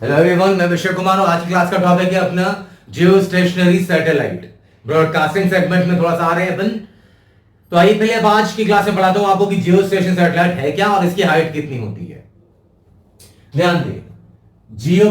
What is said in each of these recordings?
Hello everyone, मैं विजय कुमार हूं। आज की क्लास का टॉपिक है अपना जियो स्टेशनरी सैटेलाइट। ब्रॉडकास्टिंग सेगमेंट में थोड़ा सा आ रहे हैं अपन। तो आइए पहले अब आज की क्लास में पढ़ाता हूं आपको कि जियो स्टेशन सैटेलाइट है क्या और इसकी हाइट कितनी होती है। ध्यान दें, जियो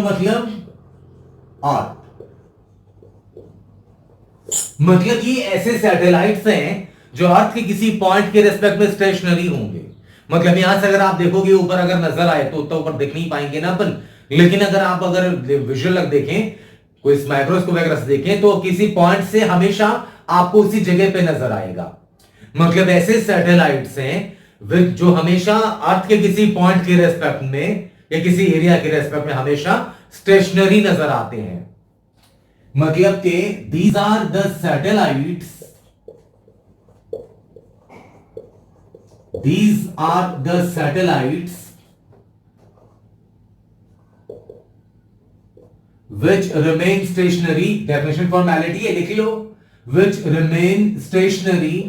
मतलब ये ऐसे सैटेलाइट्स हैं जो अर्थ के किसी पॉइंट के रेस्पेक्ट में स्टेशनरी होंगे। मतलब यहां से अगर आप देखोगे ऊपर अगर नजर आए तो उतना ऊपर देख नहीं पाएंगे ना अपन। लेकिन अगर विजुअल देखें, कोई माइक्रोस्कोप वगैरह से देखें तो किसी पॉइंट से हमेशा आपको उसी जगह पे नजर आएगा। मतलब ऐसे सैटेलाइट्स हैं जो हमेशा अर्थ के किसी पॉइंट के रेस्पेक्ट में या किसी एरिया के रेस्पेक्ट में हमेशा स्टेशनरी नजर आते हैं। मतलब के these are the satellites, these are the satellites which remain stationary. definition formality है, लिख लो। which remain stationary,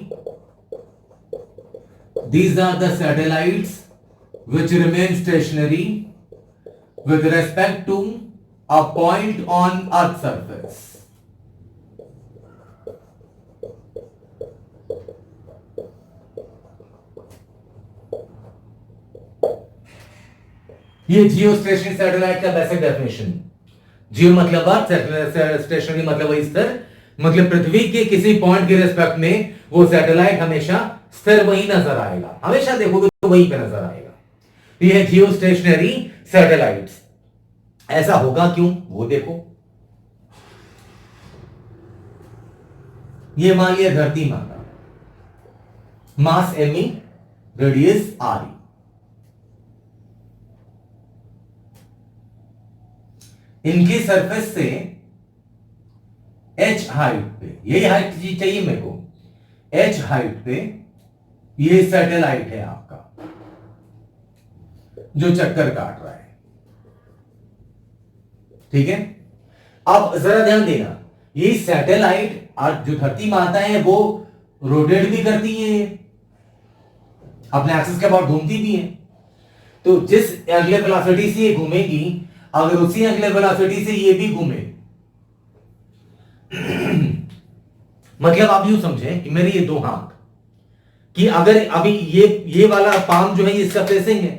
these are the satellites which remain stationary with respect to a point on earth surface. ये जियो stationery satellite का basic definition. जियो मतलब अर्थ, stationery मतलब वही स्थिर। मतलब पृथ्वी के किसी पॉइंट के रेस्पेक्ट में वो सैटेलाइट हमेशा स्थिर वही नजर आएगा। हमेशा देखोगे तो वहीं पे नजर आएगा। तो ये जियो स्टेशनरी सैटेलाइट्स। ऐसा होगा क्यों वो देखो। ये मान लिया धरती माता, मास एम, रेडियस आर। इनकी सरफेस से एच हाइट पे, यही हाइट चाहिए मेरे को, एच हाइट पे ये सैटेलाइट है आपका जो चक्कर काट रहा है। ठीक है, अब जरा ध्यान देना, ये सैटेलाइट जो धरती माता है वो रोटेट भी करती है, अपने एक्सिस के अबाउट घूमती भी है। तो जिस एंगुलर वेलोसिटी से ये घूमेगी, अगर उसी एंगुलर वेलोसिटी से ये भी घूमे, मतलब आप यूं समझें कि मेरे ये दो हाथ, कि अगर अभी ये वाला पाम जो है ये इसका फेसिंग है,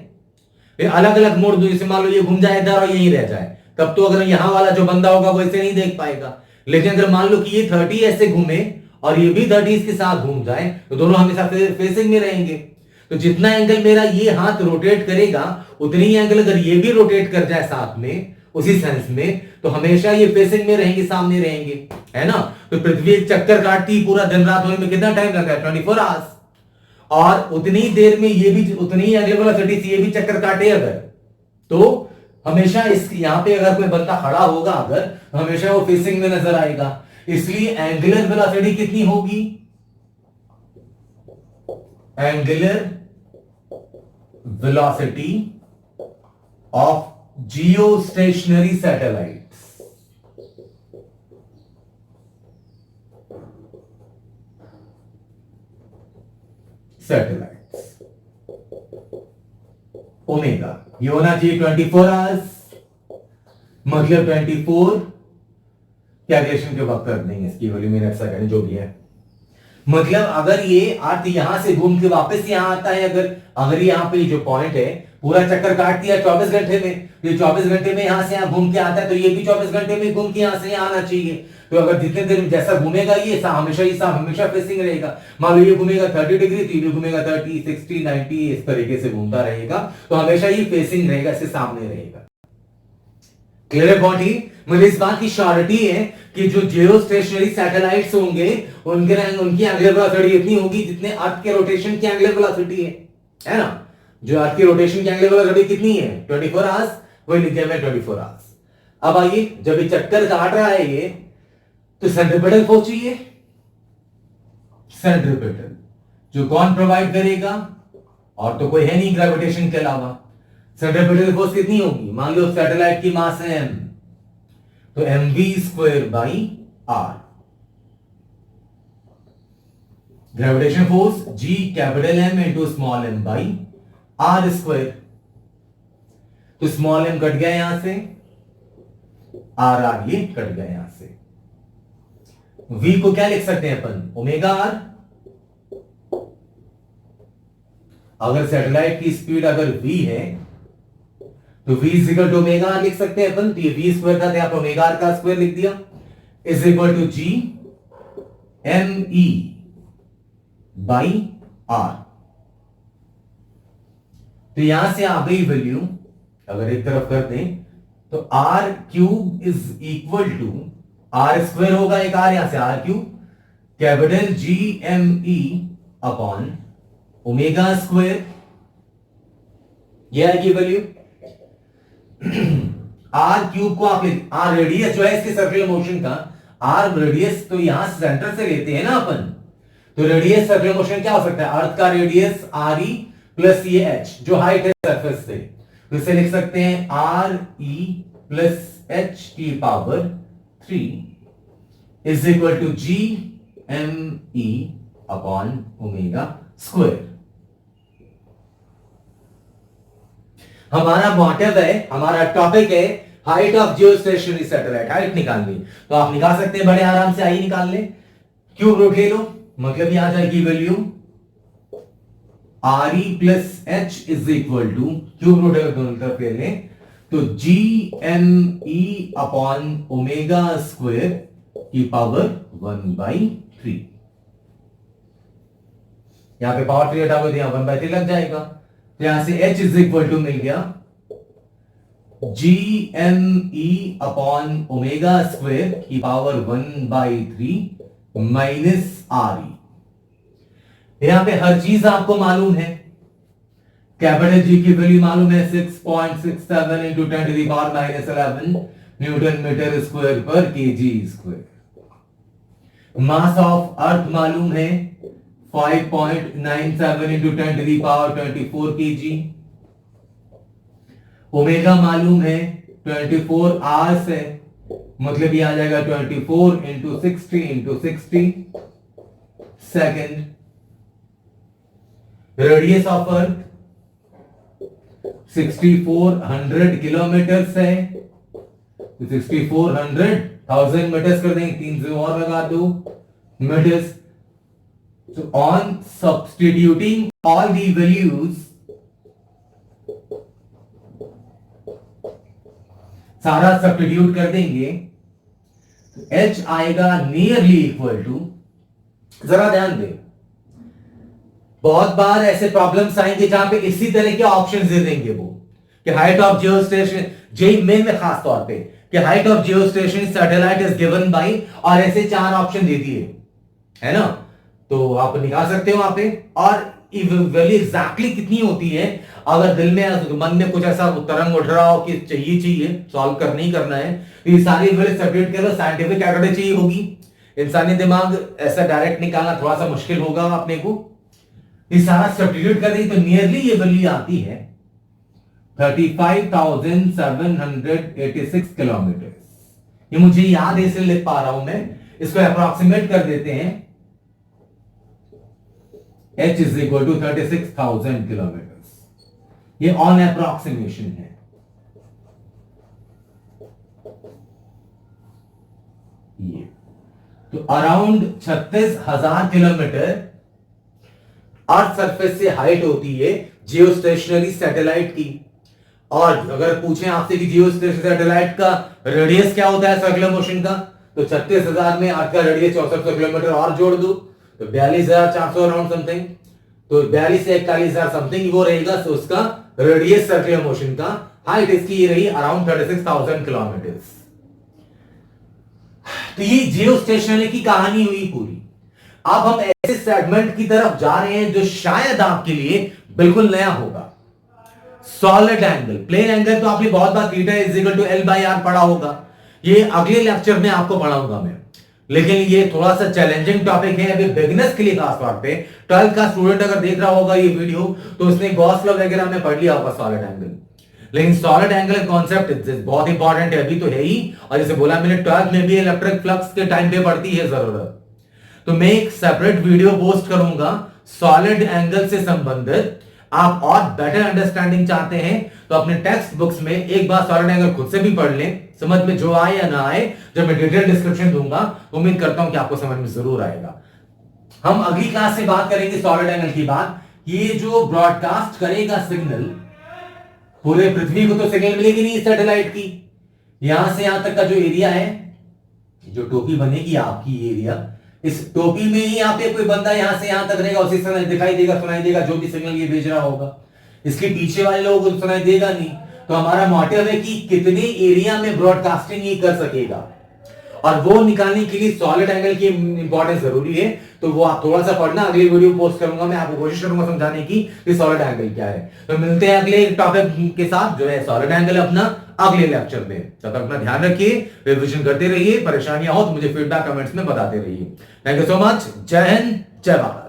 फिर अलग अलग मोड़ दो, जैसे मान लो ये घूम जाए इधर और यहीं रह जाए, तब तो अगर यहां वाला जो बंदा होगा वो इसे नहीं देख पाएगा। लेकिन अगर मान लो कि ये 30 ऐसे घूमे और ये भी 30 के साथ घूम जाए तो दोनों हमेशा फेसिंग में रहेंगे। तो जितना एंगल मेरा ये हाथ रोटेट करेगा उतनी ही एंगल अगर ये भी रोटेट कर जाए साथ में उसी सेंस में, तो हमेशा ये फेसिंग में रहेंगे, सामने रहेंगे, है ना। तो पृथ्वी एक चक्कर काटती पूरा दिन रात होने में कितना टाइम लगता है? 24 आवर्स। और उतनी देर में ये भी उतनी ही एंगुलर वेलोसिटी से ये भी चक्कर काटे अगर, तो हमेशा इस यहां पे अगर कोई बंदा खड़ा होगा अगर, तो हमेशा वो फेसिंग में नजर आएगा। इसलिए एंगुलर वेलोसिटी कितनी होगी? Angular velocity of geostationary satellites, omega, ये होना चाहिए 24 आवर्स। मतलब 24 कैलकुलेशन के वक्त नहीं है, इसकी वैल्यू मिनट सेकंड जो भी है। मतलब अगर ये अर्थ यहां से घूम के वापस यहां आता है, अगर यहां पे जो पॉइंट है पूरा चक्कर काट दिया 24 घंटे में, ये 24 घंटे में यहां से यहां घूम के आता है, तो ये भी 24 घंटे में घूम के यहां से यहां आना चाहिए। तो अगर जितने देर जैसा घूमेगा ये हमेशा फेसिंग रहेगा। मान लो ये घूमेगा 30 डिग्री, तो ये घूमेगा 30, 60, 90, इस तरीके से घूमता रहेगा, तो हमेशा ये फेसिंग रहेगा, इससे सामने रहेगा। क्लियर पॉइंट ही। मुझे इस बात की श्योरिटी है कि जो जियो स्टेशनरी सैटेलाइट्स होंगे उनकी एंगुलर वेलोसिटी इतनी होगी जितने अर्थ के रोटेशन की एंगुलर वेलोसिटी है ना। जो अर्थ की रोटेशन की एंगुलर वेलोसिटी कितनी है? 24 आवर्स, वही लिखे हुए 24 आवर्स। अब आइए, जब ये चक्कर काट रहा है ये, तो सेंट्रीपिटल फोर्स चाहिए। सेंट्रीपिटल जो कौन प्रोवाइड करेगा? और तो कोई है नहीं ग्रेविटेशन के अलावा। सेंट्रीपिटल फोर्स कितनी होगी? मान लो सैटेलाइट की मास है m, तो mv² by r। Gravitation force g capital M into small m by r square. तो स्मॉल m कट गया यहां से, आर आर ये कट गया यहां से। v को क्या लिख सकते हैं अपन, ओमेगा आर। अगर सैटेलाइट की स्पीड अगर v है तो v is equal to omega R लिख सकते हैं अपन। तो ये v स्क्वायर था, आप ओमेगा आर का स्क्वायर लिख दिया, is equal to G M E by R. तो यहां से आ गई वैल्यू, अगर एक तरफ कर दें तो R cube is equal to R square होगा, एक आर यहां से R cube, capital G M E upon omega square, यह आएगी वैल्यू। आर क्यूब को आप आर रेडियस जो है इसके सर्कुलर मोशन का, आर रेडियस तो यहां सेंटर से लेते हैं ना अपन, तो रेडियस सर्कुलर मोशन क्या हो सकता है, अर्थ का रेडियस आर ई प्लस ये एच जो हाइट है सरफेस से, तो इसे लिख सकते हैं आर ई प्लस एच की power 3 is equal to G M E upon omega square. हमारा मोटिव है, हमारा टॉपिक है height of geostationary satellite, height निकालनी। तो आप निकाल सकते हैं बड़े आराम से, आई निकाल ले, क्यूब रूट ले लो, मतलब ये आ जाएगी value R E plus H is equal to, cube root अगर दोनों तरफ ले लें तो G M E upon omega square की पावर 1/3। यहां पे पावर 3 हटा दो, यहां 1/3 लग जाएगा, तो यहां से h इज इक्वल टू मिल गया G M E upon omega square की पावर 1/3 माइनस आर ई। यहां पे हर चीज आपको मालूम है, कैपिटल जी की वैल्यू मालूम है 6.67 into 10 to the power -11 newton metre square पर KG square. Mass of earth मालूम है 5.97 into 10 to the power 24 KG. Omega मालूम है 24 आवर्स है, मतलब ये आ जाएगा 24 into 60 into 60 second. Radius of earth 6400 kilometre है, 6400 1000 मीटर्स कर देंगे, 300 और लगा दो metres. So on substituting all the values, सारा सब्स्टिट्यूट कर देंगे तो h आएगा नियरली इक्वल टू, जरा ध्यान दें, बहुत बार ऐसे प्रॉब्लम्स आएंगे जहां पे इसी तरह के ऑप्शंस दे देंगे वो कि height of geostation, JEE Main में खास तौर पे कि height of geostation satellite is given by, और ऐसे 4 ऑप्शन दे दिए है ना, तो आप निकाल सकते हो वहां पे। और वैल्यू एग्जैक्टली कितनी होती है, अगर दिल में मन में कुछ ऐसा तरंग उठ रहा हो कि चाहिए सॉल्व करना ही करना है, तो ये सारी वैल्यू सब्स्टिट्यूट करो, साइंटिफिक कैलकुलेटर चाहिए होगी, इंसानी दिमाग ऐसा डायरेक्ट निकालना थोड़ा सा मुश्किल होगा अपने को, ये सारा सब्स्टिट्यूट कर दें तो नियरली ये वैल्यू आती है 35,786 किलोमीटर। ये मुझे याद है इसलिए लिख पा रहा हूं मैं, इसको अप्रोक्सीमेट कर देते हैं, h is equal to 36,000 kilometre, ये ऑन अप्रोक्सीमेशन है। ये तो अराउंड 36,000 किलोमीटर अर्थ सरफेस से हाइट होती है जियोस्टेशनरी सैटेलाइट की। और अगर पूछें आपसे कि जियोस्टेशनरी सैटेलाइट का रेडियस क्या होता है सर्कुलर मोशन का, तो 36,000 में अर्थ का रेडियस 6400 किलोमीटर और जोड़ दो तो 42,400 अराउंड समथिंग, तो 42 से 41,000 समथिंग वो रहेगा। तो उसका रेडियस सर्कुलर मोशन का, हाइट इसकी ये रही अराउंड 36,000 किलोमीटर। तो ये जियोस्टेशनरी की कहानी हुई पूरी। अब हम ऐसे सेगमेंट की तरफ जा रहे हैं जो शायद आपके लिए बिल्कुल नया होगा, सॉलिड एंगल। प्लेन एंगल तो आपने बहुत बार theta is equal to L by R पढ़ा होगा, ये अगले लेक्चर में आपको पढ़ाऊंगा मैं, लेकिन ये थोड़ा सा चैलेंजिंग टॉपिक है अभी बिगिनर्स के लिए, खास तौर पे 12th का स्टूडेंट अगर देख रहा होगा ये वीडियो तो उसने गॉस लॉ वगैरह में पढ़ लिया होगा सॉलिड एंगल, लेकिन सॉलिड एंगल कॉन्सेप्ट बहुत इंपॉर्टेंट है, अभी तो है ही। और जैसे बोला मैंने 12th में भी इलेक्ट्रिक फ्लक्स के टाइम पे पढ़ती है जरूरत, तो मैं एक सेपरेट वीडियो पोस्ट करूंगा सॉलिड एंगल से संबंधित। आप और बेटर अंडरस्टैंडिंग चाहते हैं तो अपने टेक्स्ट बुक्स में एक बार सॉलिड एंगल खुद से भी पढ़ लें, समझ में जो आए या ना आए, जब मैं डिटेल डिस्क्रिप्शन दूंगा उम्मीद करता हूं कि आपको समझ में जरूर आएगा। हम अगली क्लास में बात करेंगे सॉलिड एंगल की बात। ये जो ब्रॉडकास्ट करेगा सिग्नल, पूरे पृथ्वी को तो सिग्नल मिलेगी नहीं सैटेलाइट की, यहां से यहां तक का जो एरिया है, जो टोपी बनेगी आपकी एरिया, इस टोपी में ही यहाँ पे कोई बंदा यहां से यहां तक रहेगा, उसी समय दिखाई देगा, सुनाई देगा जो भी सिग्नल ये भेज रहा होगा। इसके पीछे वाले लोगों को सुनाई देगा नहीं। तो हमारा मोटिव है कि कितने एरिया में ब्रॉडकास्टिंग ये कर सकेगा, और वो निकालने के लिए सॉलिड एंगल की इंपॉर्टेंस जरूरी है। तो वो आप थोड़ा सा पढ़ना, अगली वीडियो पोस्ट करूंगा, मैं आपको कोशिश करूंगा समझाने की कि सॉलिड एंगल क्या है। तो मिलते हैं अगले टॉपिक के साथ जो है सॉलिड एंगल अपना अगले लेक्चर में। तब तक अपना ध्यान रखिए, रिवीजन करते रहिए, परेशानियां हो तो मुझे फीडबैक कमेंट्स में बताते रहिए। Thank you so much. जय हिंद, जय भारत।